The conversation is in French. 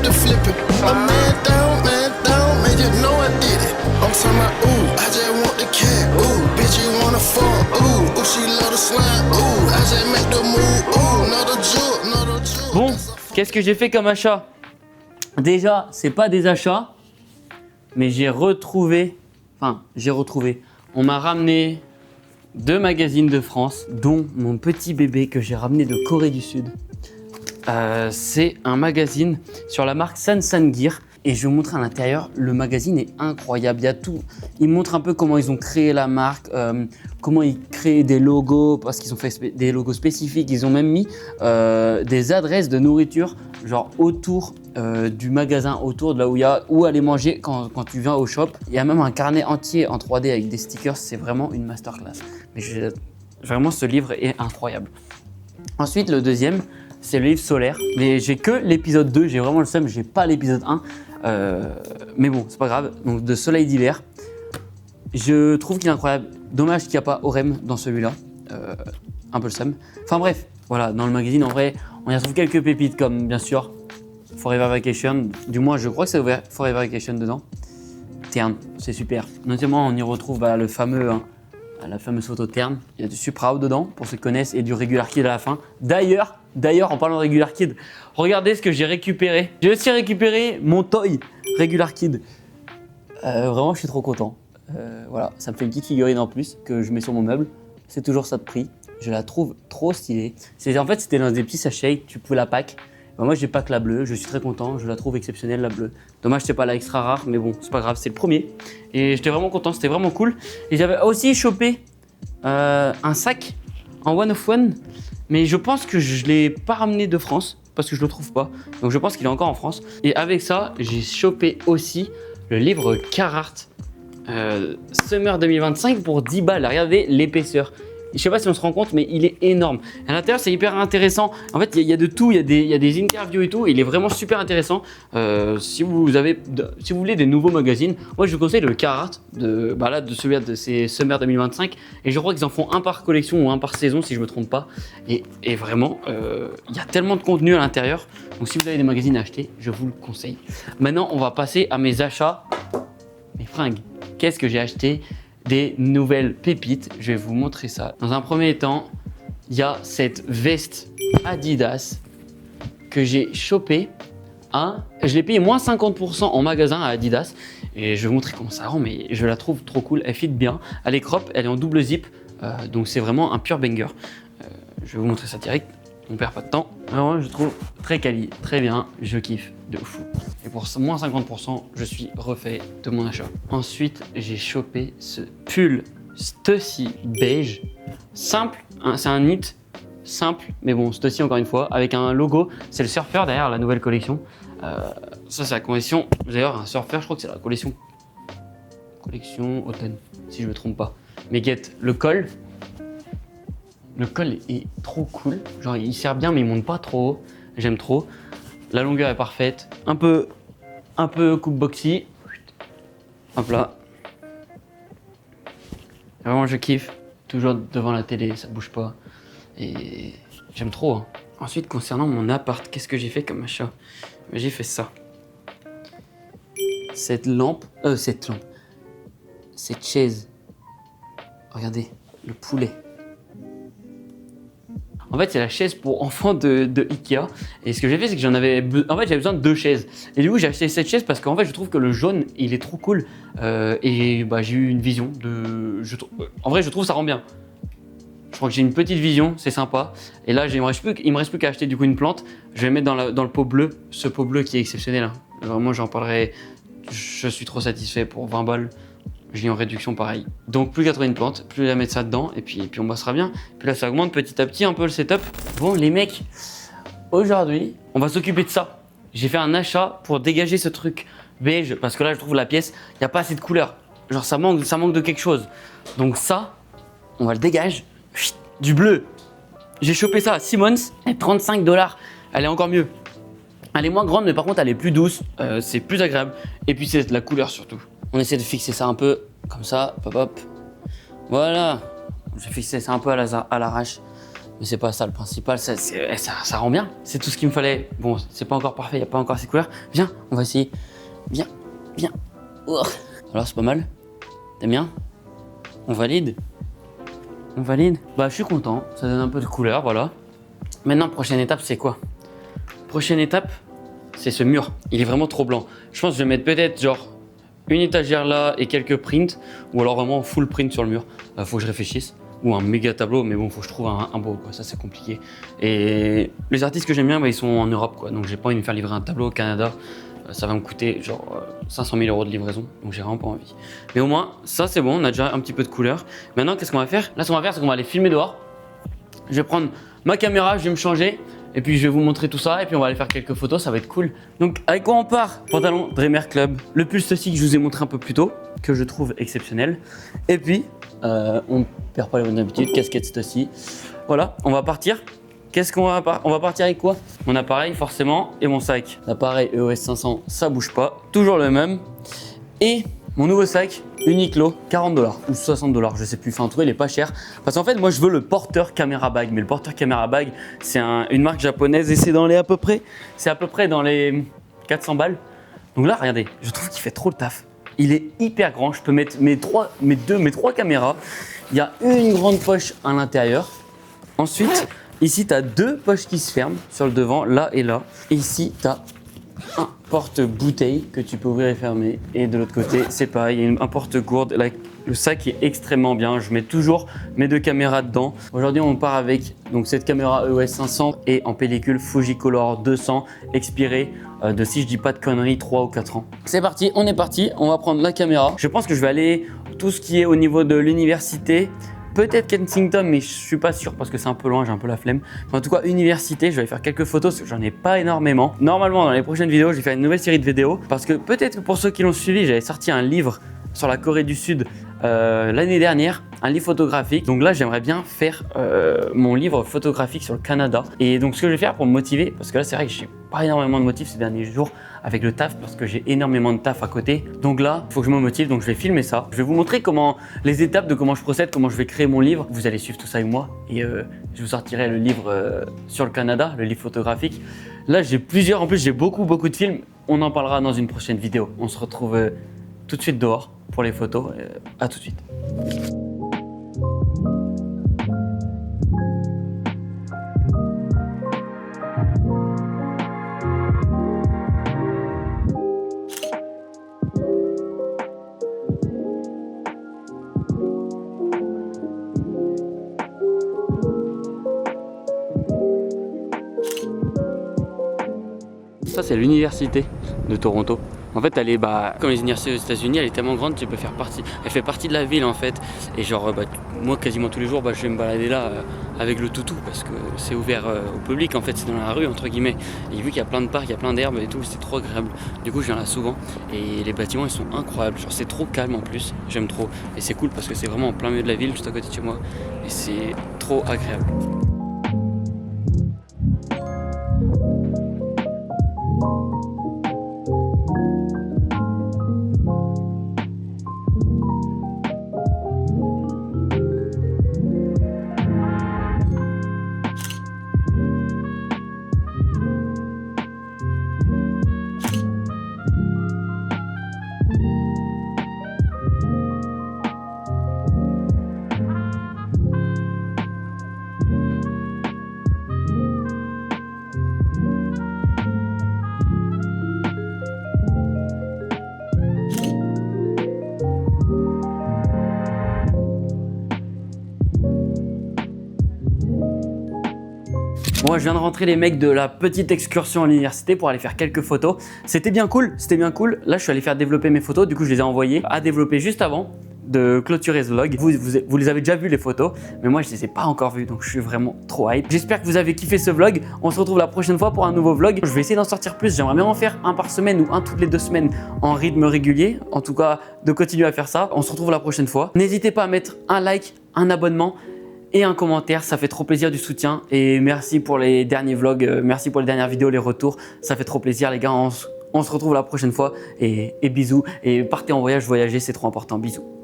to flip it. A man down, man, you know I did it. I'm talking about, ooh, I just want the cat, ooh, bitch, you wanna fuck, ooh, she love the slime, ooh, I just make the move, ooh, not a joke, not a joke. Bon, qu'est-ce que j'ai fait comme achat? Déjà, c'est pas des achats, mais j'ai retrouvé, on m'a ramené 2 magazines de France, dont mon petit bébé que j'ai ramené de Corée du Sud. C'est un magazine sur la marque Sansan Gear. Et je vais vous montrer à l'intérieur, le magazine est incroyable, il y a tout. Il montre un peu comment ils ont créé la marque, comment ils créent des logos, parce qu'ils ont fait des logos spécifiques. Ils ont même mis des adresses de nourriture, genre autour du magasin, autour de là où il y a où aller manger quand tu viens au shop. Il y a même un carnet entier en 3D avec des stickers, c'est vraiment une masterclass. Mais vraiment, ce livre est incroyable. Ensuite, le deuxième, c'est le livre Solaire, mais j'ai que l'épisode 2, j'ai vraiment le seum, j'ai pas l'épisode 1. Mais bon, c'est pas grave. Donc de Soleil d'hiver, je trouve qu'il est incroyable. Dommage qu'il n'y a pas Orem dans celui-là. Un peu le seum. Enfin bref, voilà, dans le magazine, en vrai, on y retrouve quelques pépites comme bien sûr Forever Vacation. Du moins, je crois que c'est Forever Vacation dedans. Terne, c'est super. Notamment, on y retrouve la fameuse photo de Terne. Il y a du Supra dedans, pour ceux qui connaissent, et du Regular Kid à la fin. D'ailleurs, en parlant de Regular Kid, regardez ce que j'ai récupéré. J'ai aussi récupéré mon toy Regular Kid. Vraiment, je suis trop content. Voilà, ça me fait une petite figurine en plus que je mets sur mon meuble. C'est toujours ça de prix. Je la trouve trop stylée. En fait, c'était dans des petits sachets, tu pouvais la pack. Moi, j'ai pack la bleue, je suis très content. Je la trouve exceptionnelle, la bleue. Dommage, c'est pas la extra rare, mais bon, c'est pas grave, c'est le premier. Et j'étais vraiment content, c'était vraiment cool. Et j'avais aussi chopé un sac en one of one. Mais je pense que je ne l'ai pas ramené de France parce que je ne le trouve pas. Donc je pense qu'il est encore en France. Et avec ça, j'ai chopé aussi le livre Carhartt Summer 2025 pour 10 balles. Regardez l'épaisseur. Je ne sais pas si on se rend compte, mais il est énorme. À l'intérieur, c'est hyper intéressant. En fait, il y a de tout. Il y a des interviews et tout. Il est vraiment super intéressant. Si vous voulez des nouveaux magazines, moi, je vous conseille le Carhartt de celui-là, de ces Summer 2025. Et je crois qu'ils en font un par collection ou un par saison, si je ne me trompe pas. Et vraiment, il y a tellement de contenu à l'intérieur. Donc, si vous avez des magazines à acheter, je vous le conseille. Maintenant, on va passer à mes achats, mes fringues. Qu'est-ce que j'ai acheté? Des nouvelles pépites, je vais vous montrer ça. Dans un premier temps, il y a cette veste Adidas que j'ai chopée. Je l'ai payé moins 50% en magasin à Adidas. Et je vais vous montrer comment ça rend, mais je la trouve trop cool. Elle fit bien, elle est crop, elle est en double zip. Donc c'est vraiment un pur banger. Je vais vous montrer ça direct, on perd pas de temps. Alors je trouve très quali, très bien, je kiffe de fou. Et pour moins 50%, je suis refait de mon achat. Ensuite, j'ai chopé ce pull Stussy beige. Simple, hein, c'est un knit simple, mais bon, Stussy encore une fois, avec un logo. C'est le surfer derrière la nouvelle collection. Ça, c'est la collection. D'ailleurs, un surfer, je crois que c'est la collection automne, si je me trompe pas. Mais guette, le col est trop cool. Genre, il sert bien, mais il monte pas trop haut. J'aime trop. La longueur est parfaite. Un peu coupe boxy. Hop là. Vraiment, je kiffe. Toujours devant la télé, ça bouge pas. Et j'aime trop. Hein. Ensuite, concernant mon appart, qu'est-ce que j'ai fait comme achat? J'ai fait ça. Cette chaise. Regardez, le poulet. En fait, c'est la chaise pour enfants de Ikea. Et ce que j'ai fait, c'est que j'avais besoin de 2 chaises. Et du coup, j'ai acheté cette chaise parce qu'en fait, je trouve que le jaune, il est trop cool. Et j'ai eu une vision en vrai, je trouve ça rend bien. Je crois que j'ai une petite vision, c'est sympa. Et là, il me reste plus qu'à acheter du coup une plante. Je vais mettre dans le pot bleu, ce pot bleu qui est exceptionnel. Hein. Vraiment, j'en parlerai. Je suis trop satisfait pour 20 balles. Je l'ai en réduction pareil. Donc plus qu'à trouver une plante, plus à mettre ça dedans et puis on bossera bien. Puis là ça augmente petit à petit un peu le setup. Bon les mecs, aujourd'hui on va s'occuper de ça. J'ai fait un achat pour dégager ce truc beige parce que là je trouve la pièce, il n'y a pas assez de couleur. Genre ça manque de quelque chose. Donc ça, on va le dégager. Du bleu. J'ai chopé ça à Simmons, elle est 35$. Elle est encore mieux. Elle est moins grande mais par contre elle est plus douce, c'est plus agréable. Et puis c'est de la couleur surtout. On essaie de fixer ça un peu comme ça, hop hop. Voilà, j'ai fixé ça un peu à l'arrache. Mais c'est pas ça le principal, ça rend bien. C'est tout ce qu'il me fallait. Bon, c'est pas encore parfait, il n'y a pas encore ces couleurs. Viens, on va essayer. Viens, viens. Oh. Alors c'est pas mal. T'aimes bien? On valide? On valide? Bah je suis content, ça donne un peu de couleur, voilà. Maintenant, prochaine étape, c'est quoi? Prochaine étape, c'est ce mur. Il est vraiment trop blanc. Je pense que je vais mettre peut-être genre une étagère là et quelques prints, ou alors vraiment full print sur le mur. Faut que je réfléchisse. Ou un méga tableau, mais bon, faut que je trouve un beau, quoi. Ça, c'est compliqué. Et les artistes que j'aime bien, bah, ils sont en Europe, quoi. Donc, j'ai pas envie de me faire livrer un tableau au Canada. Ça va me coûter genre 500 000 € de livraison. Donc, j'ai vraiment pas envie. Mais au moins, ça, c'est bon. On a déjà un petit peu de couleur. Maintenant, qu'est-ce qu'on va faire? Là, ce qu'on va faire, c'est qu'on va aller filmer dehors. Je vais prendre ma caméra, je vais me changer. Et puis, je vais vous montrer tout ça. Et puis, on va aller faire quelques photos. Ça va être cool. Donc, avec quoi on part? Pantalon Dreamer Club. Le pull ceci que je vous ai montré un peu plus tôt, que je trouve exceptionnel. Et puis, on perd pas les bonnes habitudes, casquette Stussy. Voilà, on va partir. Qu'est-ce qu'on va On va partir avec quoi? Mon appareil forcément et mon sac. L'appareil EOS 500, ça bouge pas, toujours le même. Et mon nouveau sac Uniqlo, 40 $ ou 60 $, je sais plus. Enfin, en tout cas, il est pas cher. Parce qu'en fait, moi, je veux le porteur Camera Bag. Mais le porteur Camera Bag, c'est une marque japonaise et c'est dans les à peu près dans les 400 balles. Donc là, regardez, je trouve qu'il fait trop le taf. Il est hyper grand, je peux mettre mes trois caméras. Il y a une grande poche à l'intérieur. Ensuite, ici, tu as deux poches qui se ferment sur le devant, là et là. Et ici, tu as un porte-bouteille que tu peux ouvrir et fermer. Et de l'autre côté, c'est pareil, il y a un porte-gourde. Le sac est extrêmement bien. Je mets toujours mes deux caméras dedans. Aujourd'hui, on part avec donc, cette caméra EOS 500 et en pellicule Fujicolor 200 expirée de, si je dis pas de conneries, 3 ou 4 ans. C'est parti, on est parti. On va prendre la caméra. Je pense que je vais aller tout ce qui est au niveau de l'université. Peut-être Kensington, mais je suis pas sûr parce que c'est un peu loin, j'ai un peu la flemme. En tout cas, université, je vais faire quelques photos parce que j'en ai pas énormément. Normalement, dans les prochaines vidéos, je vais faire une nouvelle série de vidéos parce que peut-être que pour ceux qui l'ont suivi, j'avais sorti un livre sur la Corée du Sud l'année dernière, un livre photographique. Donc là, j'aimerais bien faire mon livre photographique sur le Canada. Et donc, ce que je vais faire pour me motiver, parce que là, c'est vrai que j'ai pas énormément de motifs ces derniers jours avec le taf parce que j'ai énormément de taf à côté. Donc là, il faut que je me motive, donc je vais filmer ça. Je vais vous montrer les étapes de comment je procède, comment je vais créer mon livre. Vous allez suivre tout ça avec moi et je vous sortirai le livre sur le Canada, le livre photographique. Là, en plus j'ai beaucoup de films. On en parlera dans une prochaine vidéo. On se retrouve tout de suite dehors pour les photos. À tout de suite. Ça, c'est l'université de Toronto. En fait, elle est comme les universités aux États-Unis, elle est tellement grande, tu peux faire partie. Elle fait partie de la ville en fait. Et genre, moi, quasiment tous les jours, je vais me balader là avec le toutou parce que c'est ouvert au public. En fait, c'est dans la rue entre guillemets. Et vu qu'il y a plein de parcs, il y a plein d'herbes et tout, c'est trop agréable. Du coup, je viens là souvent. Et les bâtiments, ils sont incroyables. Genre, c'est trop calme en plus. J'aime trop. Et c'est cool parce que c'est vraiment en plein milieu de la ville, juste à côté de chez moi. Et c'est trop agréable. Bon, je viens de rentrer les mecs de la petite excursion à l'université pour aller faire quelques photos. C'était bien cool, c'était bien cool. Là, je suis allé faire développer mes photos. Du coup, je les ai envoyées à développer juste avant de clôturer ce vlog. Vous les avez déjà vu les photos, mais moi, je les ai pas encore vues, donc je suis vraiment trop hype. J'espère que vous avez kiffé ce vlog. On se retrouve la prochaine fois pour un nouveau vlog. Je vais essayer d'en sortir plus. J'aimerais bien en faire un par semaine ou un toutes les 2 semaines en rythme régulier. En tout cas, de continuer à faire ça. On se retrouve la prochaine fois. N'hésitez pas à mettre un like, un abonnement et un commentaire, ça fait trop plaisir du soutien. Et merci pour les derniers vlogs, merci pour les dernières vidéos, les retours. Ça fait trop plaisir les gars, on se retrouve la prochaine fois et bisous. Et partez en voyage, voyager, c'est trop important. Bisous.